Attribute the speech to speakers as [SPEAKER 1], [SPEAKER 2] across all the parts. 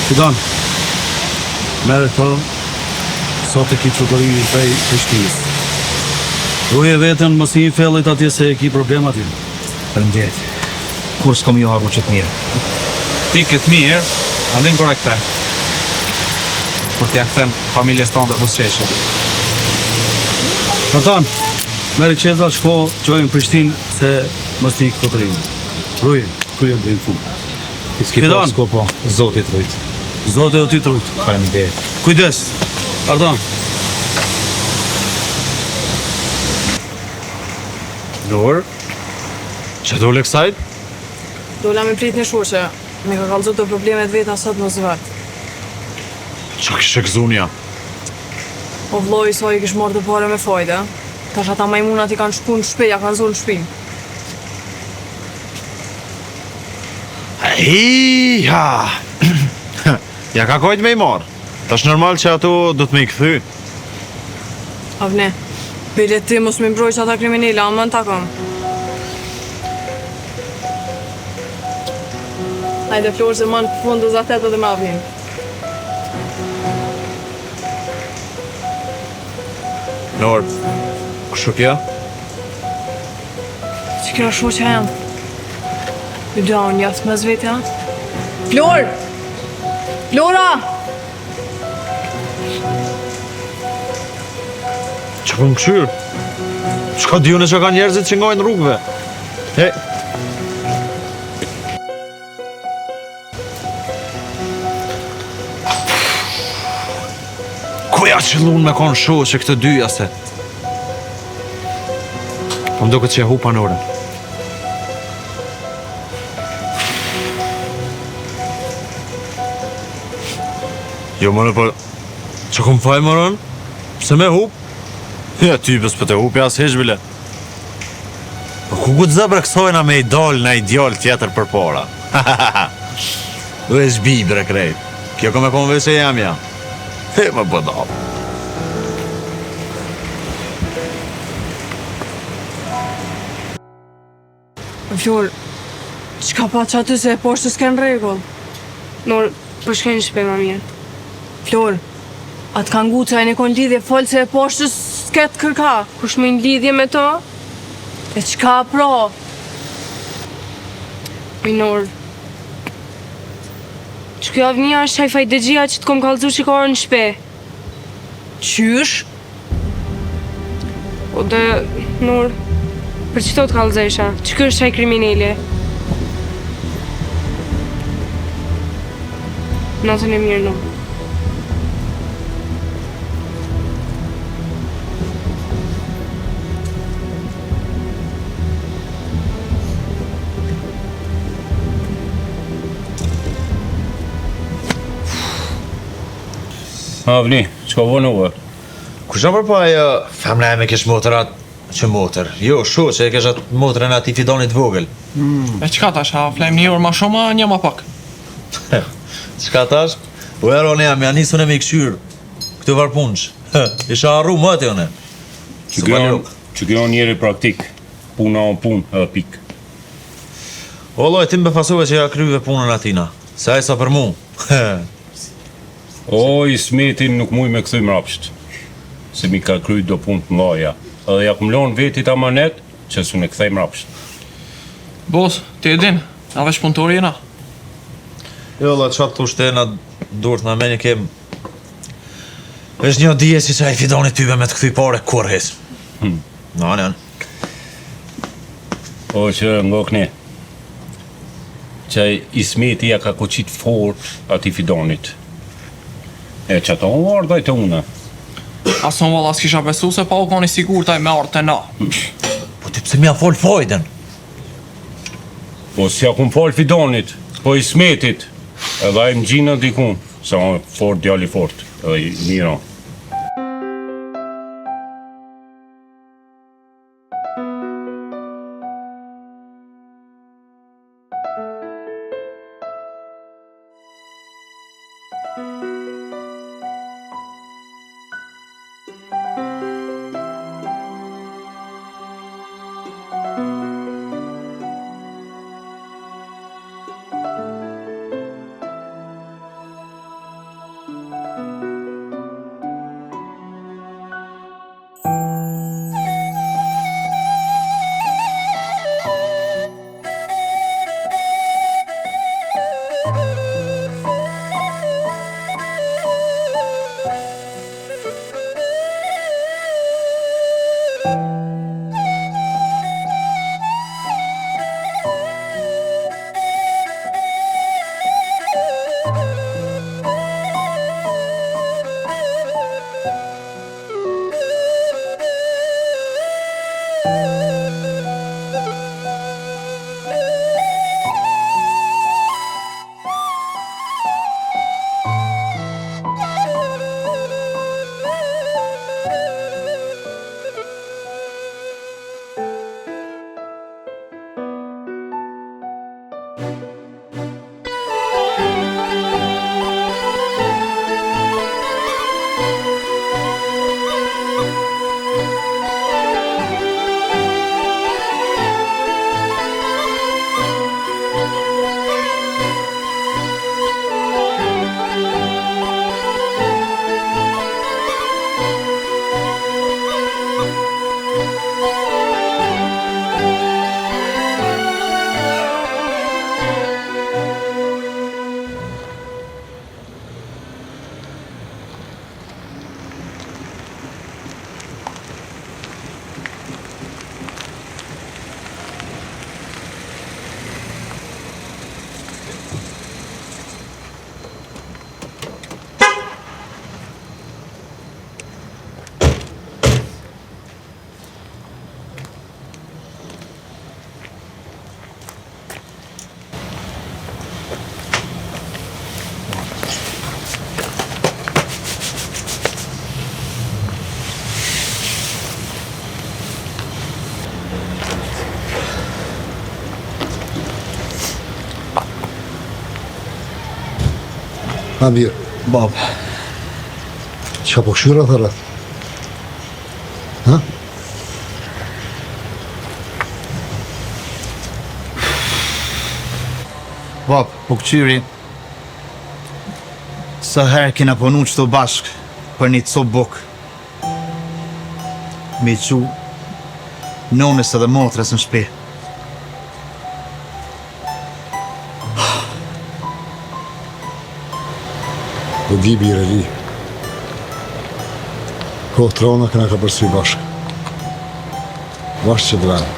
[SPEAKER 1] Fidan, merë të, sot e ki qëtëri prej Prishtinës. Ruje vetën mos i fellit atje se e ki problem atje.
[SPEAKER 2] Përmëgjet, kur s'kom ju harru që të mirë.
[SPEAKER 3] Ti këtë mirë, andin korekte. Kur t'ja këthem familjes tonë dhe busqeshë.
[SPEAKER 1] Fidan, merë qeza shko qojnë Prishtinë se mos t'i qëtëri. Ruje, kryen dhe në fund.
[SPEAKER 2] Fidan, po, Zotit rujt.
[SPEAKER 1] Zote o ti të rujt.
[SPEAKER 2] Përmëgjet.
[SPEAKER 1] Kujdes, Ardan.
[SPEAKER 4] Lor, që dole kësajt?
[SPEAKER 5] Dola me prit një shoqe, me ka kallëzu të problemet veta sot në zvat.
[SPEAKER 4] Që kështë këzunja?
[SPEAKER 5] O vloj sa i kish marrë të pare me fajde, tash ata majmunat i kanë shku në shpi, ja kanë zonë shpi.
[SPEAKER 4] Iha! Ja ka kojt me i marë. Tash normal që ato do të me i këthy.
[SPEAKER 5] Avne, bilet ti mos me mbroj që ata kriminella, ama në takon. Hajde Florë se manë fund do zatet dhe me avim.
[SPEAKER 4] Lor, kështu kja?
[SPEAKER 5] Që kira shoqe jam? I da unë jasë me zvetja? Florë! Flora!
[SPEAKER 4] Që për më këshyrë? Që ka djune që ka njerëzit që ngojnë rrugëve? He! Kuja që lunë me konë shohë që këtë dyja se? Po më do këtë që e hu panorën. Jo më në për... Që kom faj më rënë? Pse me hup? Ja, ty pës për të hupi as hesh bile. Po ku këtë zëbër kësojna me idol në ideal tjetër për para? Du e zbi bre krejt. Kjo kom e konve se jam ja. He më bëdap.
[SPEAKER 5] Fjol, qka pa që aty se e poshtë s'ken regull?
[SPEAKER 6] Nor, përshkën shpe ma mirë.
[SPEAKER 5] Flor, atë kanë guca e një konë lidhje folë se e poshtë s'ket kërka.
[SPEAKER 6] Kush me në lidhje me to?
[SPEAKER 5] E qka pra?
[SPEAKER 6] Minor. Që kjo avnia është haj fajdegjia që të kom kalëzu që ka orë në shpe.
[SPEAKER 5] Qysh?
[SPEAKER 6] O dhe, Nor, për që të kalëzesha? Që kjo është haj kriminele? Natën e mirë, Nor.
[SPEAKER 7] Avni, që ka vënë uve?
[SPEAKER 4] Kusha përpaj femna e me kesh motorat që motor. Jo, shu që e kesh atë motorën ati Fidonit vogël.
[SPEAKER 3] E qka tash, a flejmë një orë ma shumë, a një ma pak?
[SPEAKER 4] Qka tash? Po e rone jam, ja nisën e me i këshyrë. Këtë varpunç. Isha arru më atë jone.
[SPEAKER 7] Që kjo njeri praktik. Puna o pun, edhe pik.
[SPEAKER 4] O loj, ti më befasove që ja kryve punën atina. Se a sa për mu.
[SPEAKER 7] O, i smetin nuk muj me këthy mrapsht. Se mi ka kry do pun të mlaja. Edhe ja kum lonë vetit amanet, që su në këthej mrapsht.
[SPEAKER 3] Bos, ti e din, na vesh punëtori jena.
[SPEAKER 4] Jo, la qatë të ushte na durët na menje kem. Vesh një dije si që a i Fidonit tyve me të këthy pare kurhes. Në.
[SPEAKER 7] O, që ngokni. Që i smeti ja ka koqit fort ati Fidonit. E që ato unë ardaj të une.
[SPEAKER 3] Ason valla s'kisha besu se pa u koni sigur taj me artë të na.
[SPEAKER 4] Po ti pse mja fol fojden?
[SPEAKER 7] Po si ja kum fol Fidonit, po i smetit. Edhe a i më gjinë dikun, se on fort djali fort, edhe i mira.
[SPEAKER 8] Ha mirë,
[SPEAKER 2] Bab,
[SPEAKER 8] qa po këshyra të rrët? Ha?
[SPEAKER 2] bab, po këqyri. Sa herë kena punu qëto bashk për një copë buk. Me i qu nonës edhe motrës në shpi.
[SPEAKER 8] Do di bire li. Kohë trona këna ka përsri bashkë. Bashkë që dvenë.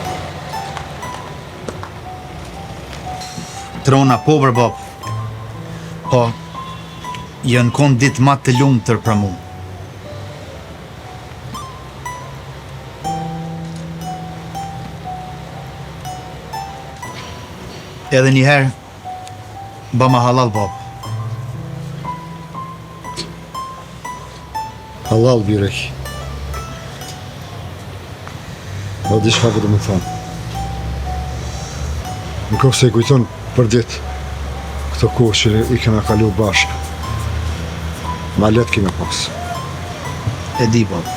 [SPEAKER 2] Trona po bër bab. Po, janë konë ditë ma të lumë tër për mu. Edhe njëherë, ba ma halal bab.
[SPEAKER 8] Halal birek. Do di shka këtë më thonë. Në kohë se i kujton për ditë, këto kohë që i kena kalu bashkë. Ma letë kime pas.
[SPEAKER 2] E di bab.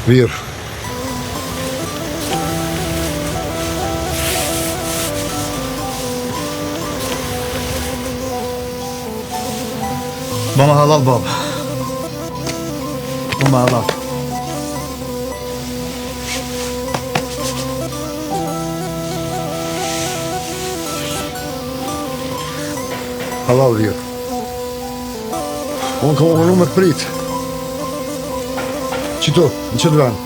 [SPEAKER 8] Virë.
[SPEAKER 2] Ba ma halal bab. Ba ma halal.
[SPEAKER 8] Halal virë. Unë ka më me të pritë. Qito, në që të venë?